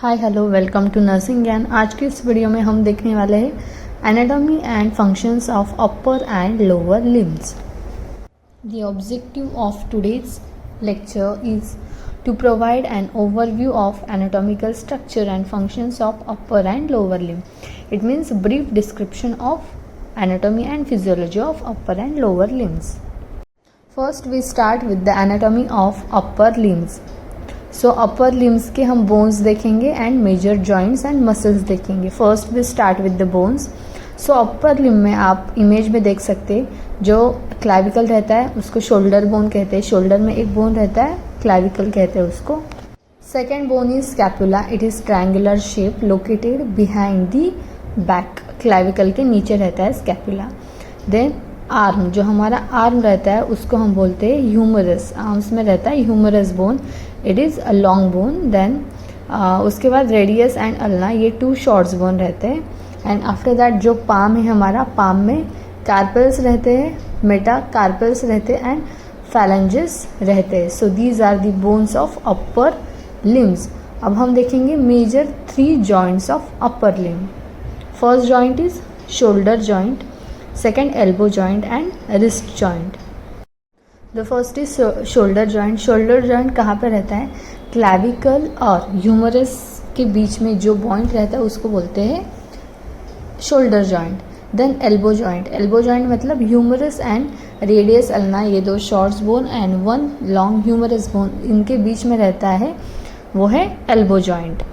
Hi hello welcome to nursing Gyan. आज की इस वीडियो में हम देखने वाले हैं anatomy and functions of upper and lower limbs. The objective of today's lecture is to provide an overview of anatomical structure and functions of upper and lower limb. It means brief description of anatomy and physiology of upper and lower limbs. First we start with the anatomy of upper limbs. So upper limbs के हम bones देखेंगे and major joints and muscles देखेंगे. First we start with the bones. So upper limb में आप image में देख सकते हैं जो clavicle रहता है उसको shoulder bone कहते हैं. shoulder में एक bone रहता है clavicle कहते हैं उसको. Second bone is scapula. It is triangular shape located behind the back. clavicle के नीचे रहता है scapula. Then arm, जो हमारा arm रहता है उसको हम बोलते हैं humerus. arms में रहता है humerus bone. It is a long bone. Then उसके बाद radius and ulna, ये two short bone रहते हैं. And after that जो palm है हमारा, palm में carpals रहते हैं, metacarpals रहते हैं and phalanges रहते हैं. So these are the bones of upper limbs. अब हम देखेंगे major 3 joints of upper limb. First joint is shoulder joint, second elbow joint and wrist joint. The first is shoulder joint. shoulder joint कहाँ पे रहता है? clavicle और humerus के बीच में जो point रहता है उसको बोलते हैं shoulder joint. Then elbow joint. elbow joint मतलब humerus and radius ulna, ये दो short bone and one long humerus bone, इनके बीच में रहता है वो है elbow joint.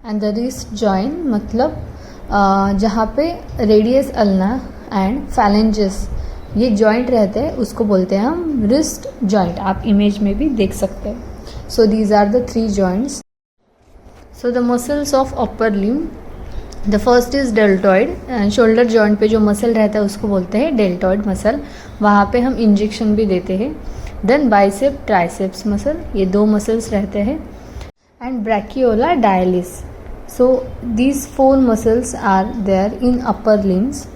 And the wrist joint मतलब जहाँ पे radius ulna and phalanges ये joint रहते हैं उसको बोलते हैं हम wrist joint. आप image में भी देख सकते हैं. So these are the 3 joints. So the muscles of upper limb. The first is deltoid. shoulder joint पे जो मसल रहता है उसको बोलते हैं deltoid muscle. वहाँ पे हम इंजेक्शन भी देते हैं. Then bicep triceps muscle, ये 2 muscles रहते हैं. And brachioladialis. So these 4 muscles are there in upper limbs.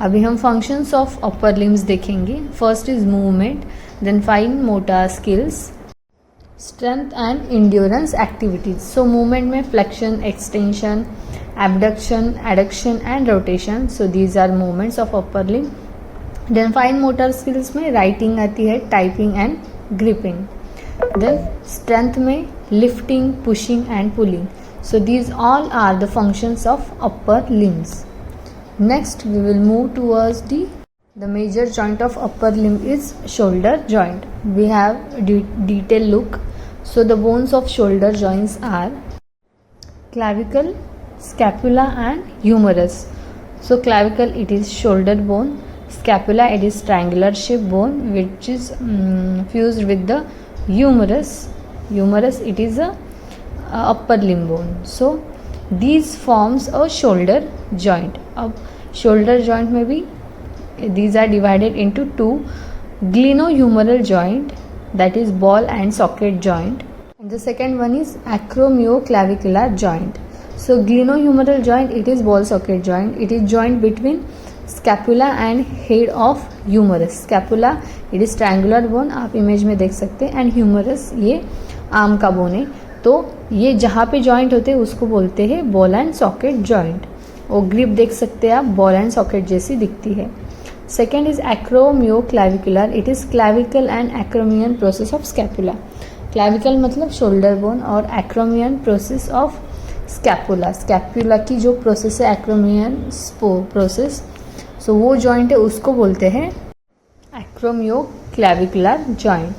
अभी हम functions of upper limbs देखेंगे. First is movement, then fine motor skills, strength and endurance activities. So movement में flexion, extension, abduction, adduction and rotation. So these are movements of upper limb. Then fine motor skills में writing आती है, typing and gripping. Then strength में lifting, pushing and pulling. So these all are the functions of upper limbs. Next we will move towards the major joint of upper limb is shoulder joint. We have detailed look. So the bones of shoulder joints are clavicle, scapula and humerus. So clavicle it is shoulder bone, scapula it is triangular shaped bone which is fused with the humerus. Humerus it is a upper limb bone. So these forms a shoulder joint. अब shoulder joint में भी these are divided into 2. glenohumeral joint, that is ball and socket joint, and the second one is acromioclavicular joint. So glenohumeral joint it is ball socket joint. It is joint between scapula and head of humerus. scapula it is triangular bone, आप image में देख सकते हैं, and humerus ये arm का bone है. तो ये जहाँ पे जॉइंट होते हैं उसको बोलते हैं बॉल एंड सॉकेट जॉइंट. और ग्रिप देख सकते हैं आप, बॉल एंड सॉकेट जैसी दिखती है. Second is acromioclavicular. It is clavicle and acromion process of scapula. Clavicle मतलब शोल्डर बोन और acromion process of scapula. Scapula की जो प्रोसेस है एक्रोमियन प्रोसेस, सो वो जॉइंट है उसको बोलते हैं एक्रोमियोक्लाविकुलर joint.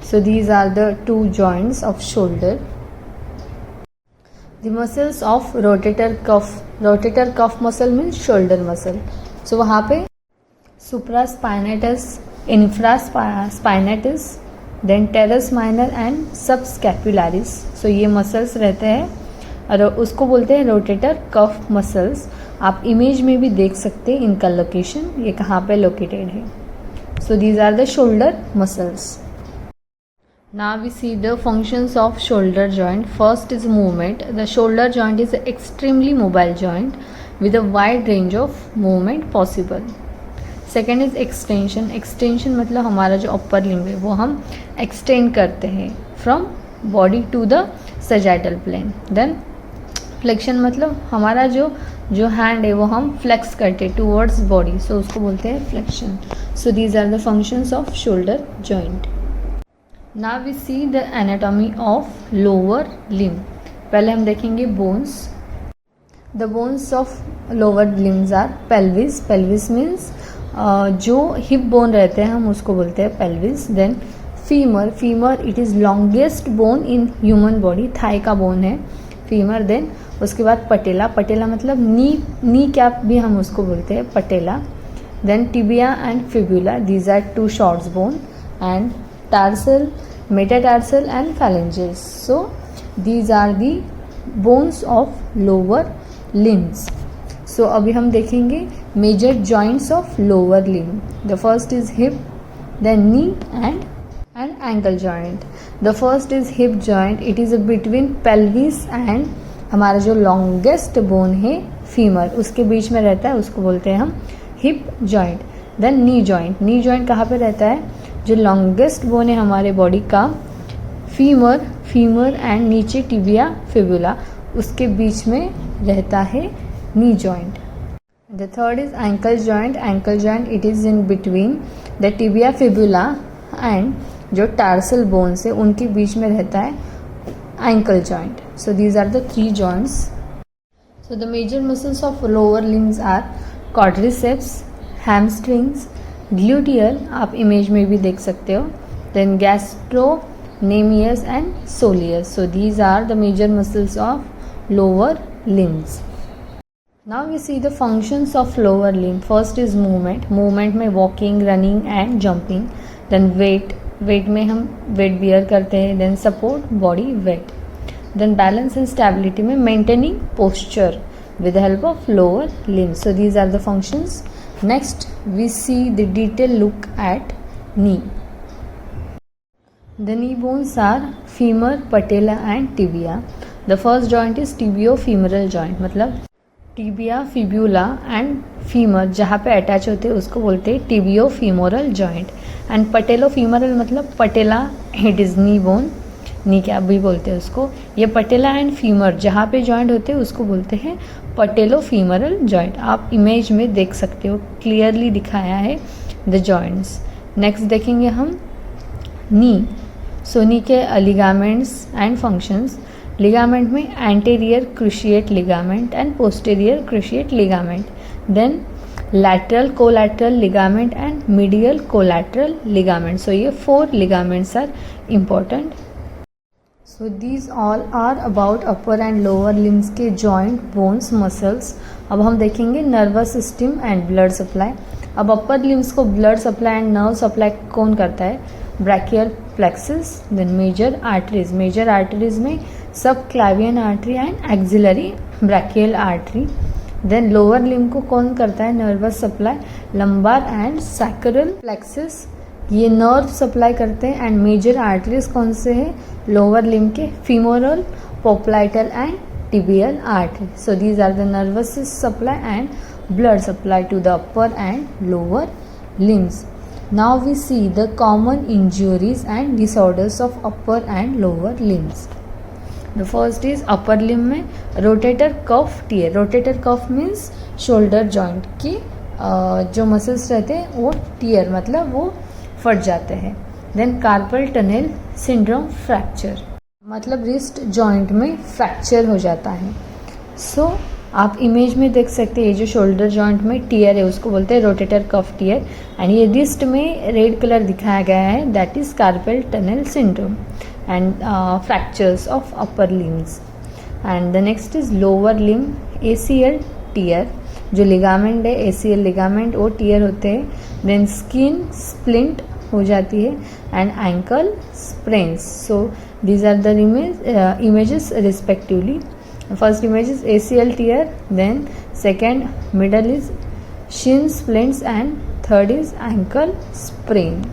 So these are the 2 joints of shoulder. The muscles of rotator cuff. Rotator cuff muscle means shoulder muscle. So वहाँ पे supraspinatus, infraspinatus, then teres minor and subscapularis. So ये muscles रहते हैं और उसको बोलते हैं rotator cuff muscles. आप image में भी देख सकते हैं इनका location, ये कहाँ पे located है. So these are the shoulder muscles. Now we see the functions of shoulder joint. First is movement. The shoulder joint is an extremely mobile joint with a wide range of movement possible. Second is extension. Extension मतलब हमारा जो upper limb है वो हम extend करते हैं from body to the sagittal plane. Then flexion मतलब हमारा जो हैंड है वो हम फ्लेक्स करते टूवर्ड्स बॉडी, सो उसको बोलते हैं flexion. So these are the functions of shoulder joint. Now we see the anatomy of lower limb. पहले हम देखेंगे bones. The bones of lower limbs are pelvis. Pelvis means जो हिप बोन रहते हैं हम उसको बोलते हैं pelvis. Then femur. Femur it is longest bone in human body, thigh का बोन है फीमर। देन उसके बाद पटेला। पटेला मतलब नी कैप भी हम उसको बोलते हैं patella. Then tibia and fibula, these are two shorts bone. And tarsal, metatarsal and phalanges. So these are the bones of lower limbs. So अभी हम देखेंगे major joints of lower limb. The first is hip, then knee and ankle joint. The first is hip joint. It is between pelvis and हमारा जो longest bone है femur, उसके बीच में रहता है, उसको बोलते हैं हम hip joint. Then knee joint. Knee joint कहाँ पे रहता है? जो लॉन्गेस्ट बोन है हमारे बॉडी का फीमर एंड नीचे टिबिया फिबुला, उसके बीच में रहता है knee joint. The third is ankle joint. Ankle joint it is in between the tibia fibula and जो टार्सल बोन्स है उनके बीच में रहता है ankle joint. So these are the 3 joints. So the major muscles of lower limbs are quadriceps, hamstrings, gluteal, आप image में भी देख सकते हो, then gastrocnemius and soleus. So these are the major muscles of lower limbs. Now we see the functions of lower limb. First is movement. Movement में walking, running and jumping. Then weight. weight में हम weight bear करते हैं. Then support, body weight. Then balance and stability में maintaining posture with the help of lower limbs. So these are the functions. Next we see the detailed look at knee. The knee bones are femur, patella and tibia. The first joint is tibiofemoral joint, मतलब tibia fibula and femur जहाँ पे attach होते हैं उसको बोलते हैं टिबियोफीमोरल joint. And patellofemoral मतलब patella, it is knee bone, knee cap भी बोलते हैं उसको। ये पटेला एंड फीमर जहाँ पे जॉइंट होते हैं उसको बोलते हैं पटेलोफीमोरल जॉइंट। आप इमेज में देख सकते हो, क्लियरली दिखाया है द जॉइंट्स। नेक्स्ट देखेंगे हम नी। सो नी के लिगामेंट्स एंड फंक्शंस। लिगामेंट में anterior cruciate ligament and posterior cruciate ligament, then lateral collateral ligament and medial collateral ligament. So ये 4 ligaments are important. So these all are about upper and lower limbs के joint, bones, muscles. अब हम देखेंगे nervous system and blood supply. अब upper limbs को blood supply and nerve supply कौन करता है? Brachial plexus, then major arteries. Major arteries में subclavian artery and axillary brachial artery. Then lower limb को कौन करता है? Nerves supply, lumbar and sacral plexus, ये नर्व सप्लाई करते हैं। एंड मेजर आर्टरीज कौन से हैं? लोअर लिम्ब के femoral, popliteal and tibial artery. So these are the nerves supply and blood supply to the upper and lower limbs. Now we see the common injuries and disorders of upper and lower limbs. The first is upper limb में rotator cuff tear. Rotator cuff means shoulder joint की जो muscles रहते हैं वो tier मतलब वो फट जाते हैं. Then carpal tunnel syndrome fracture मतलब रिस्ट जॉइंट में फ्रैक्चर हो जाता है. सो आप इमेज में देख सकते हैं ये जो शोल्डर जॉइंट में टियर है उसको बोलते हैं रोटेटर कफ टियर. एंड ये रिस्ट में रेड कलर दिखाया गया है, that is carpel tunnel syndrome and fractures of upper limbs. And the next is lower limb ACL tear. जो लिगामेंट है ACL लिगामेंट वो टीयर होते हैं. देन स्किन स्प्लिंट हो जाती है and ankle sprains. So these are the images respectively. First image is ACL tear, then second middle is shin splints and third is ankle sprain.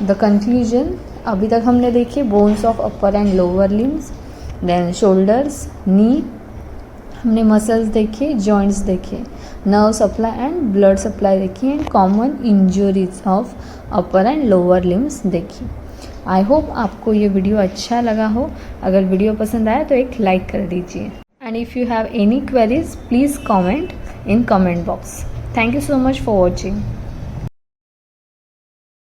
The conclusion अभी तक हमने देखी bones of upper and lower limbs, then shoulders, knee, हमने muscles देखे, joints देखे, nerve supply and blood supply देखी and common injuries of upper and lower limbs देखी. I hope आपको ये वीडियो अच्छा लगा हो। अगर वीडियो पसंद आया तो एक लाइक कर दीजिए। And if you have any queries please comment in comment box. Thank you so much for watching.